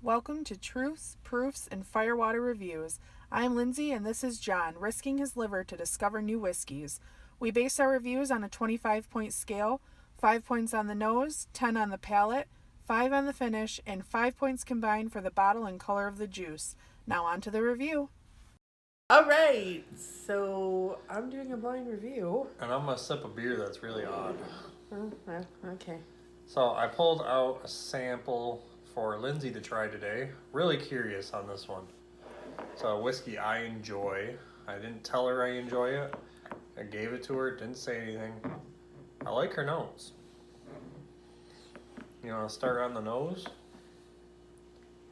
Welcome to Truths, Proofs, and Firewater Reviews. I'm Lindsey and this is John, risking his liver to discover new whiskeys. We base our reviews on a 25-point scale, 5 points on the nose, 10 on the palate, 5 on the finish, and 5 points combined for the bottle and color of the juice. Now on to the review. All right, so I'm doing a blind review. And I'm going to sip a beer that's really odd. Oh, okay. So I pulled out a sample for Lindsey to try today. Really curious on this one. So a whiskey I enjoy. I didn't tell her I enjoy it. I gave it to her, didn't say anything. I like her nose. You want to start on the nose?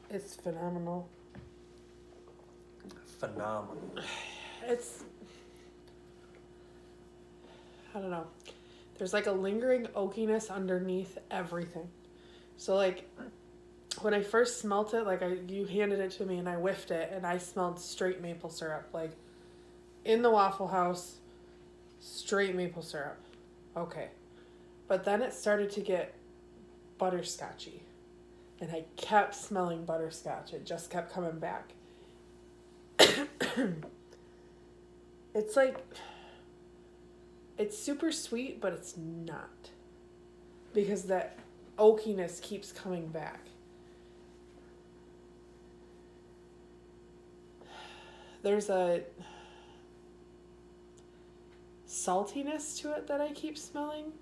It's phenomenal. Phenomenal. I don't know. There's like a lingering oakiness underneath everything. So like when I first smelt it, like you handed it to me and I whiffed it and I smelled straight maple syrup. Like in the Waffle House, straight maple syrup. Okay. But then it started to get butterscotchy. And I kept smelling butterscotch. It just kept coming back. It's like, it's super sweet, but it's not. Because that oakiness keeps coming back. There's a saltiness to it that I keep smelling.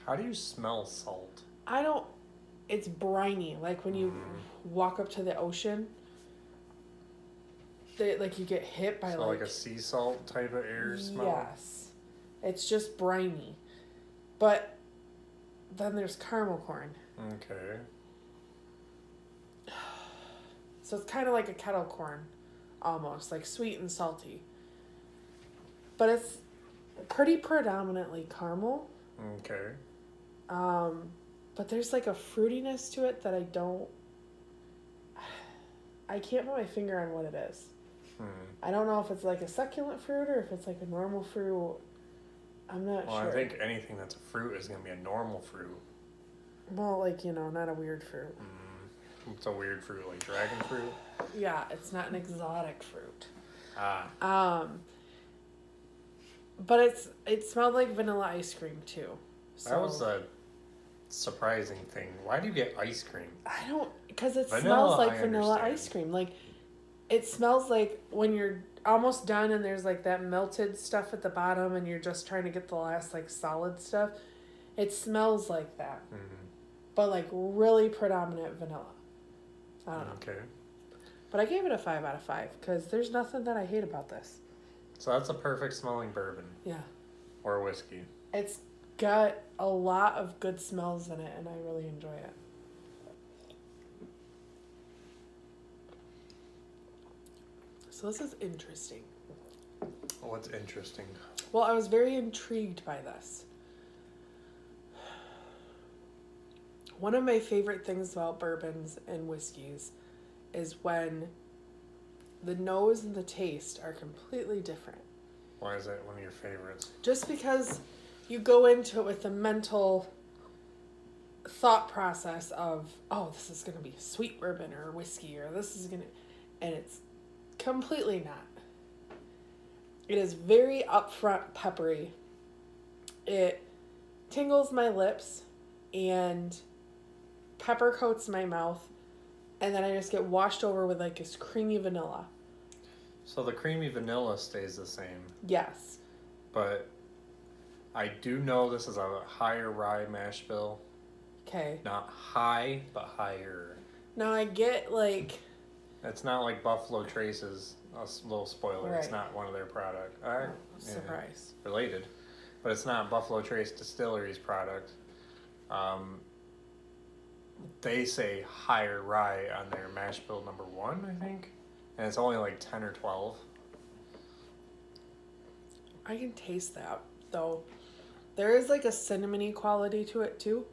How do you smell salt? It's briny. Like when you walk up to the ocean, like you get hit by like a sea salt type of air smell? Yes. It's just briny. But then there's caramel corn. Okay. So it's kind of like a kettle corn, almost, like sweet and salty. But it's pretty predominantly caramel. Okay. But there's like a fruitiness to it that I can't put my finger on what it is. I don't know if it's like a succulent fruit or if it's like a normal fruit. I'm not sure. Well, I think anything that's a fruit is going to be a normal fruit. Well, like, not a weird fruit. It's a weird fruit, like dragon fruit? Yeah, it's not an exotic fruit. But it smelled like vanilla ice cream, too. So, that was a surprising thing. Why do you get ice cream? because it smells like vanilla ice cream. Like, it smells like when you're almost done and there's like that melted stuff at the bottom and you're just trying to get the last like solid stuff. It smells like that. But like really predominant vanilla. I don't know. Okay. But I gave it a 5 out of 5 because there's nothing that I hate about this. So that's a perfect smelling bourbon. Yeah. Or whiskey. It's got a lot of good smells in it and I really enjoy it. So this is interesting. What's interesting? Well, I was very intrigued by this. One of my favorite things about bourbons and whiskeys is when the nose and the taste are completely different. Why is that one of your favorites? Just because you go into it with the mental thought process of, oh, this is going to be a sweet bourbon or whiskey, or this is going to... And it's completely not. It is very upfront peppery. It tingles my lips and pepper coats my mouth, and then I just get washed over with like this creamy vanilla. So the creamy vanilla stays the same. Yes. But I do know this is a higher rye mash bill. Okay. Not high, but higher. Now I get like... It's not like Buffalo Trace's, a little spoiler, Right. It's not one of their product. Surprise. Related. But it's not Buffalo Trace Distillery's product. They say higher rye on their mash bill number 1, I think. And it's only like 10 or 12. I can taste that, though. There is like a cinnamony quality to it, too.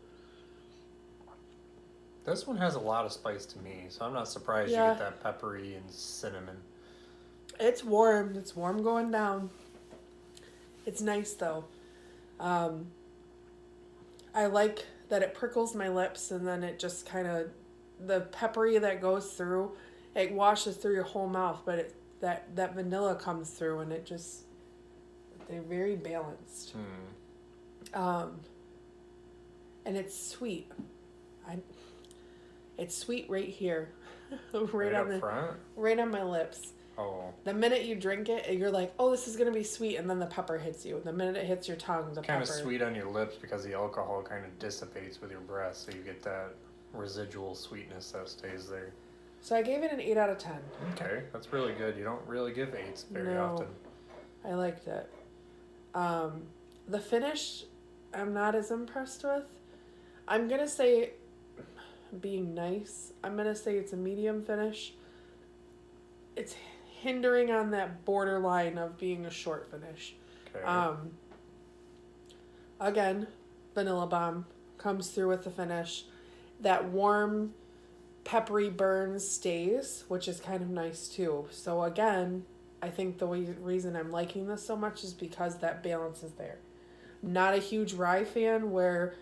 This one has a lot of spice to me, so I'm not surprised you get that peppery and cinnamon. It's warm. It's warm going down. It's nice, though. I like that it prickles my lips and then it just kind of the peppery that goes through, it washes through your whole mouth, but that vanilla comes through, and they're very balanced. And it's sweet. It's sweet right here, right on up front? Right on my lips. Oh. The minute you drink it, you're like, oh, this is gonna be sweet, and then the pepper hits you. The minute it hits your tongue, the kind pepper. of sweet on your lips because the alcohol kind of dissipates with your breath, so you get that residual sweetness that stays there. So I gave it an 8 out of 10. Okay, that's really good. You don't really give 8s very often. I liked it. The finish, I'm not as impressed with. I'm gonna say, being nice, I'm gonna say it's a medium finish. It's hindering on that borderline of being a short finish. Okay. Again, Vanilla Bomb comes through with the finish. That warm, peppery burn stays, which is kind of nice too. So again, I think the reason I'm liking this so much is because that balance is there. Not a huge rye fan where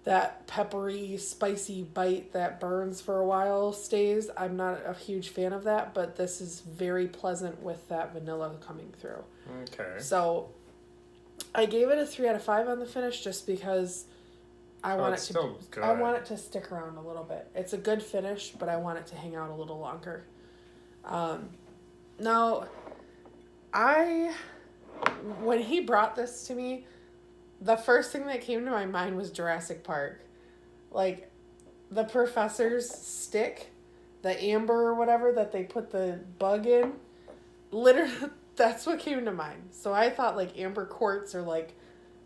that peppery, spicy bite that burns for a while stays. I'm not a huge fan of that, but this is very pleasant with that vanilla coming through. Okay. So I gave it a 3 out of 5 on the finish just because I want it to stick around a little bit. It's a good finish, but I want it to hang out a little longer. Now, when he brought this to me, the first thing that came to my mind was Jurassic Park. Like, the professor's stick, the amber or whatever that they put the bug in, literally, that's what came to mind. So I thought, like, amber quartz or, like,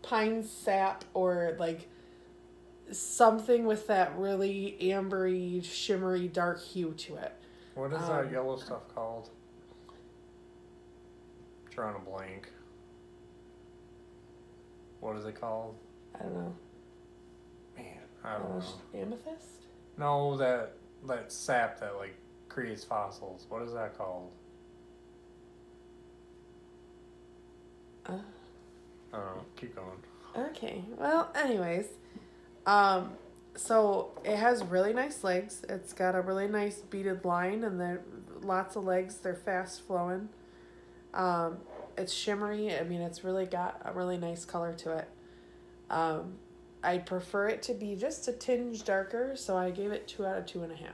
pine sap or, like, something with that really ambery, shimmery, dark hue to it. What is that yellow stuff called? Drawing a blank. What is it called? I don't know. Man, I don't know. Amethyst? No, that sap that like creates fossils. What is that called? I don't know. Keep going. Okay. Well, anyways, so it has really nice legs. It's got a really nice beaded line, and there lots of legs. They're fast flowing. It's shimmery. I mean, it's really got a really nice color to it. I prefer it to be just a tinge darker, so I gave it 2 out of 2.5.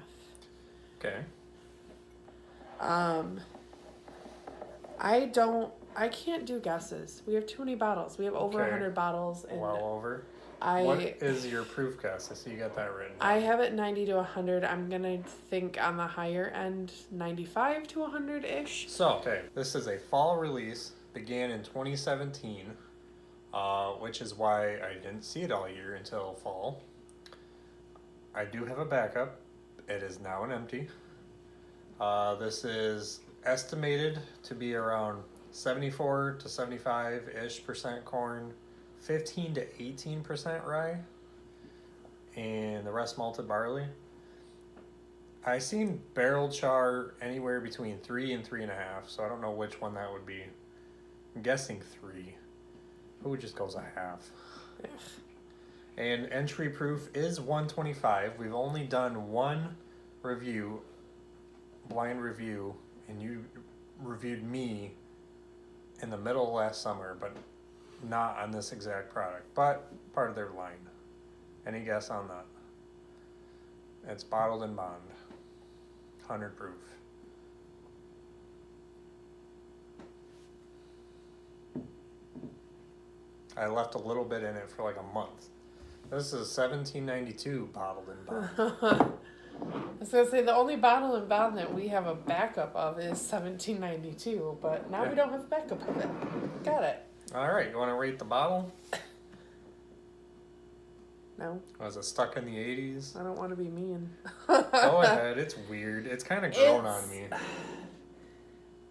Okay. I can't do guesses. We have too many bottles. We have over 100 bottles. And well over. What is your proof guess? I see you got that written down. I have it 90 to 100. I'm going to think on the higher end, 95 to 100-ish. So, okay, this is a fall release, began in 2017, which is why I didn't see it all year until fall. I do have a backup. It is now an empty. This is estimated to be around 74 to 75-ish percent corn, 15 to 18% rye, and the rest malted barley. I seen barrel char anywhere between 3 and 3.5, so I don't know which one that would be. I'm guessing 3. Who just goes a half? And entry proof is 125. We've only done one review, blind review, and you reviewed me in the middle of last summer, but not on this exact product, but part of their line. Any guess on that? It's bottled in bond, 100 proof. I left a little bit in it for like a month. This is $17.92 bottled in bond. I was gonna say the only bottle in bond that we have a backup of is $17.92, but now we don't have a backup of it. Got it. All right, you want to rate the bottle? No. Was it stuck in the 80s? I don't want to be mean. Go ahead. It's weird. It's kind of grown on me.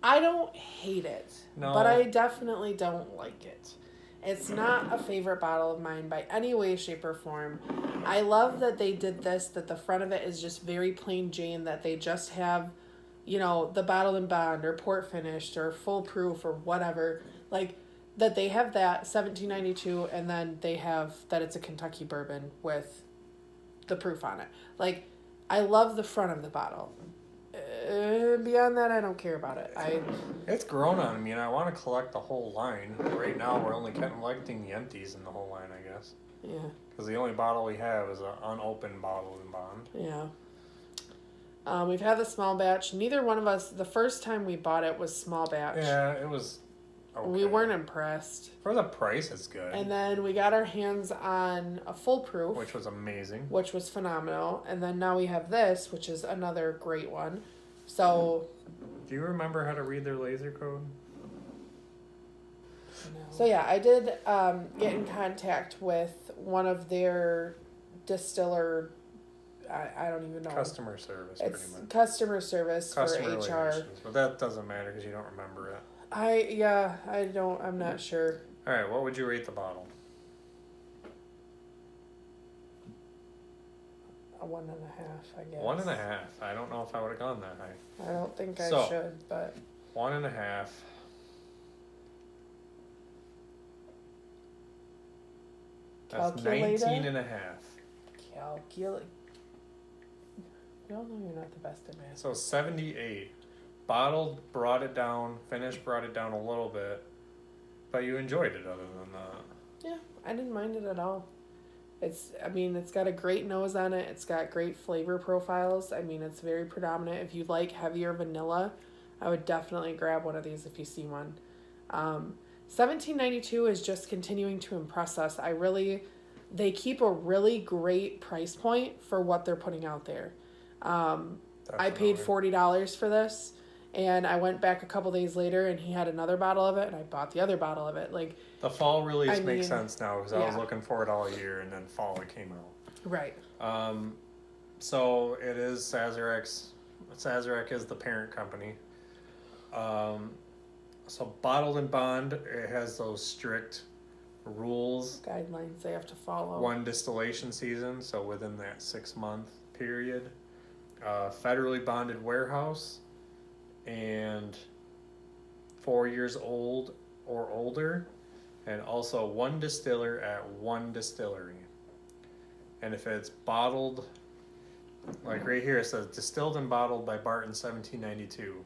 I don't hate it, No. but I definitely don't like it. It's not a favorite bottle of mine by any way, shape, or form. I love that they did this, that the front of it is just very plain Jane, that they just have, you know, the bottled in bond or port finished or full proof or whatever. Like, that they have that $17.92, and then they have that it's a Kentucky bourbon with the proof on it. Like, I love the front of the bottle. Beyond that, I don't care about it. It's grown on me, and I want to collect the whole line. Right now, we're only collecting the empties in the whole line, I guess. Yeah. Because the only bottle we have is an unopened bottle in Bond. Yeah. We've had the small batch. Neither one of us, the first time we bought it was small batch. Yeah, it was okay. We weren't impressed. For the price, it's good. And then we got our hands on a full proof. Which was amazing. Which was phenomenal. And then now we have this, which is another great one. So... Do you remember how to read their laser code? No. So yeah, I did get in contact with one of their distiller... I don't even know. Customer service, it's pretty much. Customer service Customer for HR. Relations. But that doesn't matter because you don't remember it. I'm not sure. All right, what would you rate the bottle? A 1.5, I guess. 1.5. I don't know if I would have gone that high. I don't think I should, but... 1.5. That's Calculator? 19.5. Calculate. We all know you're not the best at math. So 78. Bottled brought it down. Finished brought it down a little bit. But you enjoyed it other than that. Yeah, I didn't mind it at all. It's got a great nose on it. It's got great flavor profiles. I mean, it's very predominant. If you like heavier vanilla, I would definitely grab one of these if you see one. $17.92 is just continuing to impress us. They keep a really great price point for what they're putting out there. I paid $40 for this, and I went back a couple days later, and he had another bottle of it, and I bought the other bottle of it. Like, the fall release makes sense now because yeah. I was looking for it all year, and then fall it came out. Right. So it is Sazerac. Sazerac is the parent company. So bottled in bond, it has those strict rules. Guidelines they have to follow. 1 distillation season, so within that 6-month period. Federally bonded warehouse, and 4 years old or older, and also 1 distiller at 1 distillery. And if it's bottled, like right here it says distilled and bottled by Barton 1792.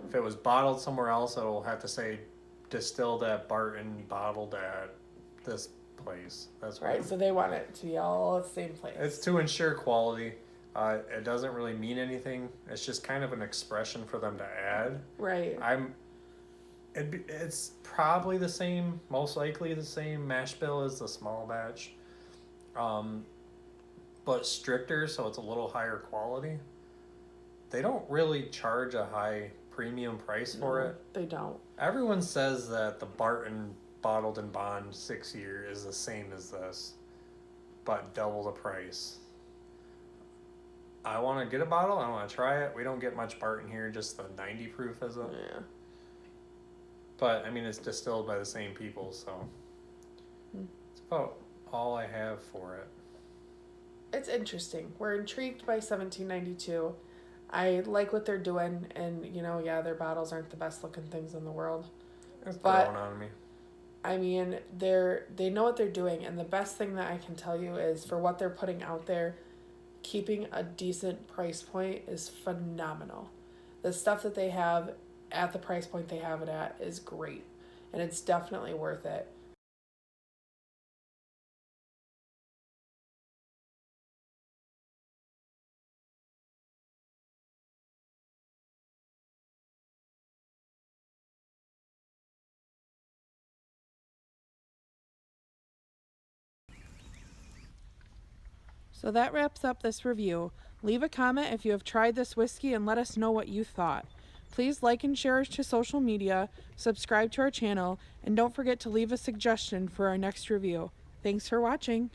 If it was bottled somewhere else, it'll have to say distilled at Barton, bottled at this place. That's right. So they want it to be all at the same place. It's to ensure quality. It doesn't really mean anything. It's just kind of an expression for them to add. Right. It's probably the same, most likely the same mash bill as the small batch, but stricter, so it's a little higher quality. They don't really charge a high premium price for it. They don't. Everyone says that the Barton bottled in bond 6-year is the same as this, but double the price. I want to get a bottle. I want to try it. We don't get much Barton here, just the 90 proof is it? Yeah. But, I mean, it's distilled by the same people, so it's about all I have for it. It's interesting. We're intrigued by 1792. I like what they're doing, and, their bottles aren't the best looking things in the world. It's growing on me. I mean, they know what they're doing, and the best thing that I can tell you is for what they're putting out there, keeping a decent price point is phenomenal. The stuff that they have at the price point they have it at is great, and it's definitely worth it. So that wraps up this review. Leave a comment if you have tried this whiskey and let us know what you thought. Please like and share us to social media, subscribe to our channel, and don't forget to leave a suggestion for our next review. Thanks for watching.